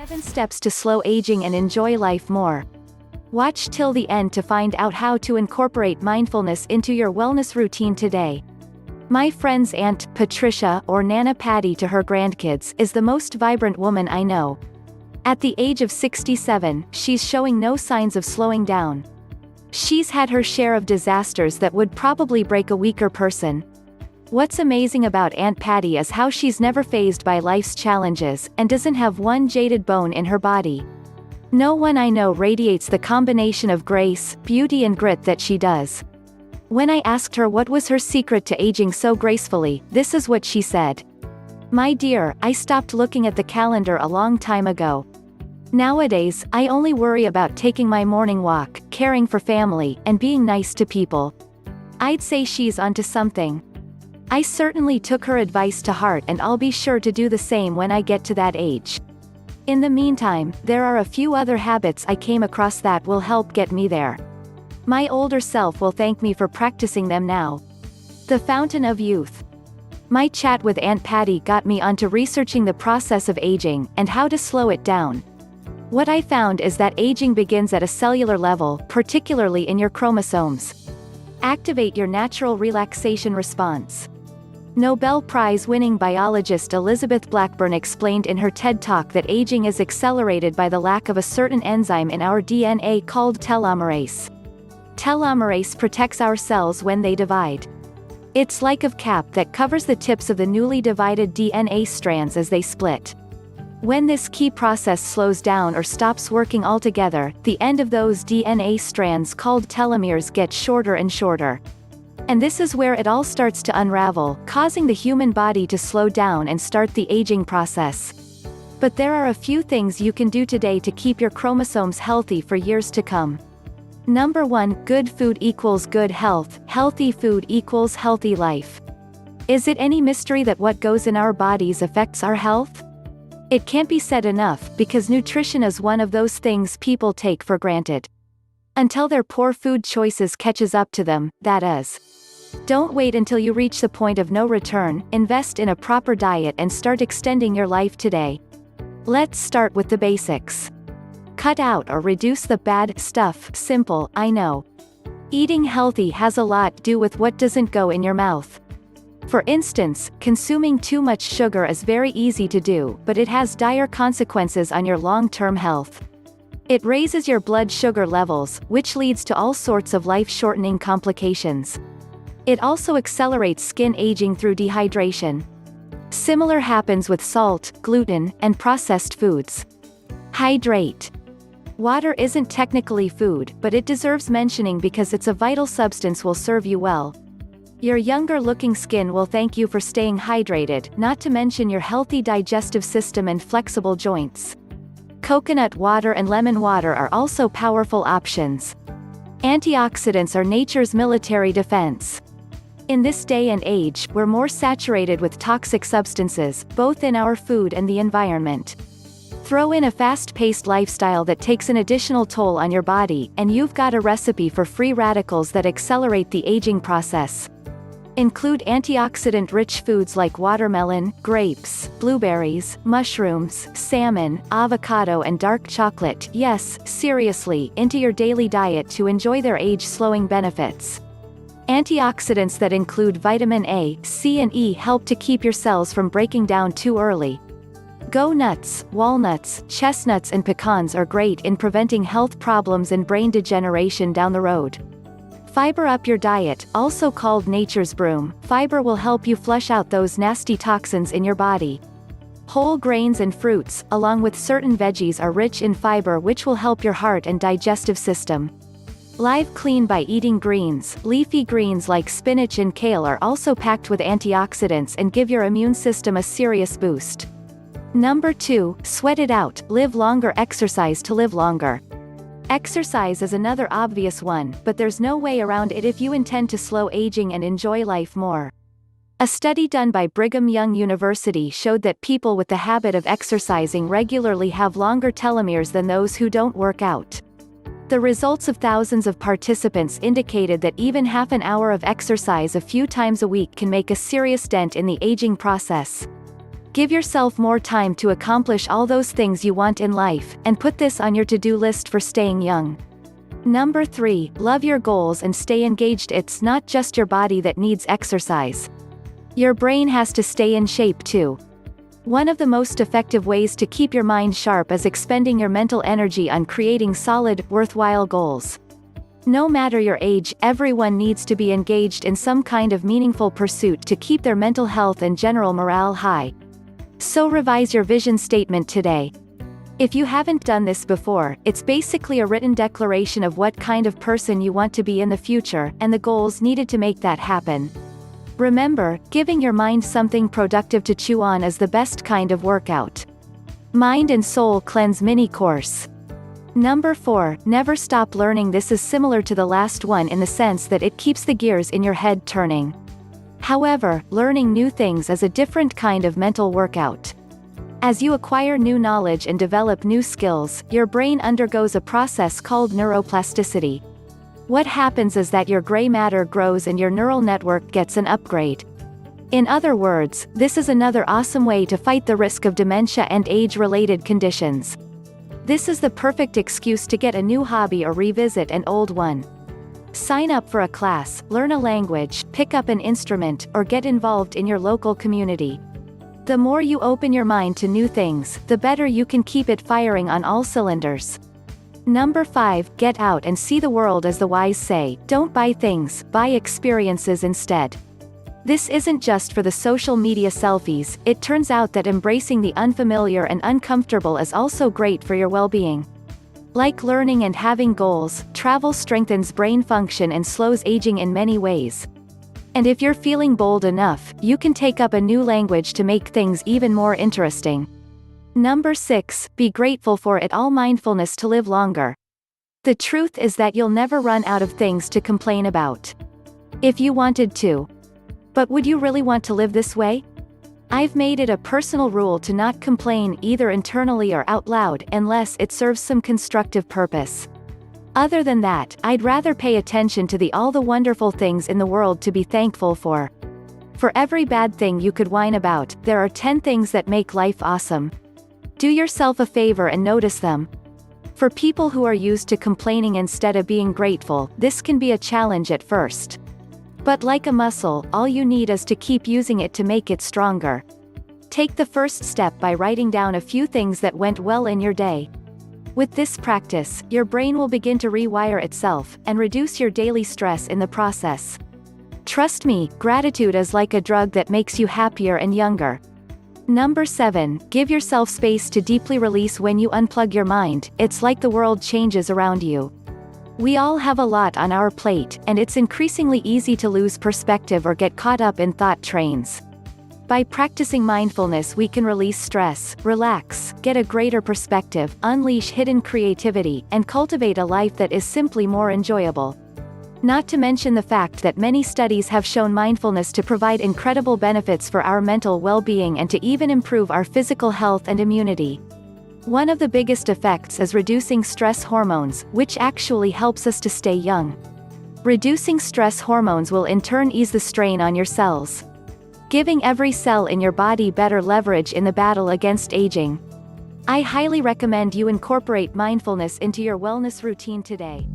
7 Steps to Slow Aging and Enjoy Life More. Watch till the end to find out how to incorporate mindfulness into your wellness routine today. My friend's Aunt Patricia, or Nana Patty to her grandkids, is the most vibrant woman I know. At the age of 67, she's showing no signs of slowing down. She's had her share of disasters that would probably break a weaker person. What's amazing about Aunt Patty is how she's never fazed by life's challenges, and doesn't have one jaded bone in her body. No one I know radiates the combination of grace, beauty and grit that she does. When I asked her what was her secret to aging so gracefully, this is what she said. "My dear, I stopped looking at the calendar a long time ago. Nowadays, I only worry about taking my morning walk, caring for family, and being nice to people." I'd say she's onto something. I certainly took her advice to heart, and I'll be sure to do the same when I get to that age. In the meantime, there are a few other habits I came across that will help get me there. My older self will thank me for practicing them now. The Fountain of Youth. My chat with Aunt Patty got me onto researching the process of aging, and how to slow it down. What I found is that aging begins at a cellular level, particularly in your chromosomes. Activate your natural relaxation response. Nobel Prize-winning biologist Elizabeth Blackburn explained in her TED Talk that aging is accelerated by the lack of a certain enzyme in our DNA called telomerase. Telomerase protects our cells when they divide. It's like a cap that covers the tips of the newly divided DNA strands as they split. When this key process slows down or stops working altogether, the end of those DNA strands called telomeres get shorter and shorter. And this is where it all starts to unravel, causing the human body to slow down and start the aging process. But there are a few things you can do today to keep your chromosomes healthy for years to come. Number 1, good food equals good health. Healthy food equals healthy life. Is it any mystery that what goes in our bodies affects our health? It can't be said enough, because nutrition is one of those things people take for granted. Until their poor food choices catches up to them, that is. Don't wait until you reach the point of no return. Invest in a proper diet and start extending your life today. Let's start with the basics. Cut out or reduce the bad stuff. Simple, I know. Eating healthy has a lot to do with what doesn't go in your mouth. For instance, consuming too much sugar is very easy to do, but it has dire consequences on your long-term health. It raises your blood sugar levels, which leads to all sorts of life-shortening complications. It also accelerates skin aging through dehydration. Similar happens with salt, gluten, and processed foods. Hydrate. Water isn't technically food, but it deserves mentioning because it's a vital substance will serve you well. Your younger-looking skin will thank you for staying hydrated, not to mention your healthy digestive system and flexible joints. Coconut water and lemon water are also powerful options. Antioxidants are nature's military defense. In this day and age, we're more saturated with toxic substances, both in our food and the environment. Throw in a fast-paced lifestyle that takes an additional toll on your body, and you've got a recipe for free radicals that accelerate the aging process. Include antioxidant-rich foods like watermelon, grapes, blueberries, mushrooms, salmon, avocado and dark chocolate, yes, seriously, into your daily diet to enjoy their age-slowing benefits. Antioxidants that include vitamin A, C and E help to keep your cells from breaking down too early. Go nuts, walnuts, chestnuts and pecans are great in preventing health problems and brain degeneration down the road. Fiber up your diet, also called nature's broom. Fiber will help you flush out those nasty toxins in your body. Whole grains and fruits, along with certain veggies, are rich in fiber, which will help your heart and digestive system. Live clean by eating greens. Leafy greens like spinach and kale are also packed with antioxidants and give your immune system a serious boost. Number 2, sweat it out. Live longer. Exercise to live longer. Exercise is another obvious one, but there's no way around it if you intend to slow aging and enjoy life more. A study done by Brigham Young University showed that people with the habit of exercising regularly have longer telomeres than those who don't work out. The results of thousands of participants indicated that even half an hour of exercise a few times a week can make a serious dent in the aging process. Give yourself more time to accomplish all those things you want in life, and put this on your to-do list for staying young. Number 3, love your goals and stay engaged. It's not just your body that needs exercise. Your brain has to stay in shape too. One of the most effective ways to keep your mind sharp is expending your mental energy on creating solid, worthwhile goals. No matter your age, everyone needs to be engaged in some kind of meaningful pursuit to keep their mental health and general morale high. So revise your vision statement today. If you haven't done this before, it's basically a written declaration of what kind of person you want to be in the future, and the goals needed to make that happen. Remember, giving your mind something productive to chew on is the best kind of workout. Mind and Soul Cleanse Mini Course. Number 4, never stop learning. This is similar to the last one in the sense that it keeps the gears in your head turning. However, learning new things is a different kind of mental workout. As you acquire new knowledge and develop new skills, your brain undergoes a process called neuroplasticity. What happens is that your gray matter grows and your neural network gets an upgrade. In other words, this is another awesome way to fight the risk of dementia and age-related conditions. This is the perfect excuse to get a new hobby or revisit an old one. Sign up for a class, learn a language, pick up an instrument, or get involved in your local community. The more you open your mind to new things, the better you can keep it firing on all cylinders. Number 5, get out and see the world. As the wise say, don't buy things, buy experiences instead. This isn't just for the social media selfies. It turns out that embracing the unfamiliar and uncomfortable is also great for your well-being. Like learning and having goals, travel strengthens brain function and slows aging in many ways. And if you're feeling bold enough, you can take up a new language to make things even more interesting. Number 6, be grateful for it all. Mindfulness to live longer. The truth is that you'll never run out of things to complain about. If you wanted to. But would you really want to live this way? I've made it a personal rule to not complain either internally or out loud unless it serves some constructive purpose. Other than that, I'd rather pay attention to all the wonderful things in the world to be thankful for. For every bad thing you could whine about, there are 10 things that make life awesome. Do yourself a favor and notice them. For people who are used to complaining instead of being grateful, this can be a challenge at first. But like a muscle, all you need is to keep using it to make it stronger. Take the first step by writing down a few things that went well in your day. With this practice, your brain will begin to rewire itself, and reduce your daily stress in the process. Trust me, gratitude is like a drug that makes you happier and younger. Number 7, give yourself space to deeply release. When you unplug your mind, it's like the world changes around you. We all have a lot on our plate, and it's increasingly easy to lose perspective or get caught up in thought trains. By practicing mindfulness, we can release stress, relax, get a greater perspective, unleash hidden creativity, and cultivate a life that is simply more enjoyable. Not to mention the fact that many studies have shown mindfulness to provide incredible benefits for our mental well-being and to even improve our physical health and immunity. One of the biggest effects is reducing stress hormones, which actually helps us to stay young. Reducing stress hormones will in turn ease the strain on your cells, giving every cell in your body better leverage in the battle against aging. I highly recommend you incorporate mindfulness into your wellness routine today.